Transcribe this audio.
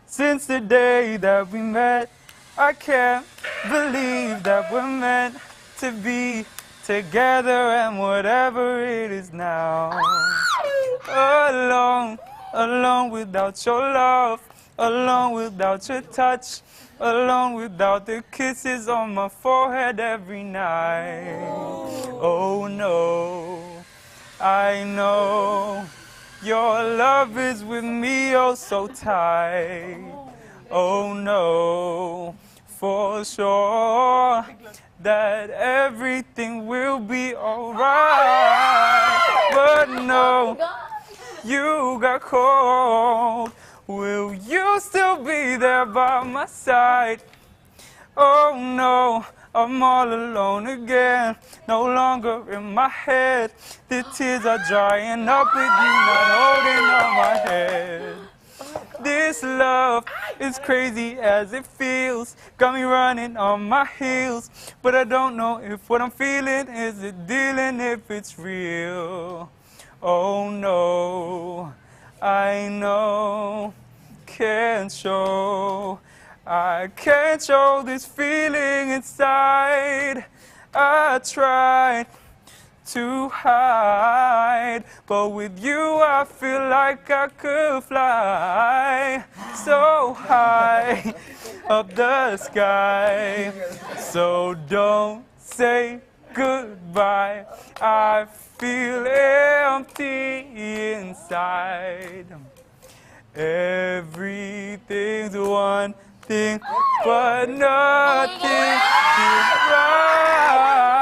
since the day that we met. I can't believe that we're meant to be together and whatever it is now. Alone, alone without your love, alone without your touch, alone without the kisses on my forehead every night. Oh no, I know your love is with me oh so tight. Oh no, for sure that everything will be alright. But no, you got cold. Will you still be there by my side? Oh no, I'm all alone again, no longer in my head. The tears are drying up with you not holding on my head. This love is crazy as it feels, got me running on my heels, but I don't know if what I'm feeling is a dealing, if it's real. Oh no, I know, can't show, I can't show this feeling inside. I tried to hide, but with you I feel like I could fly so high up the sky. So don't say goodbye, I feel empty inside. Everything's one thing, but nothing is right.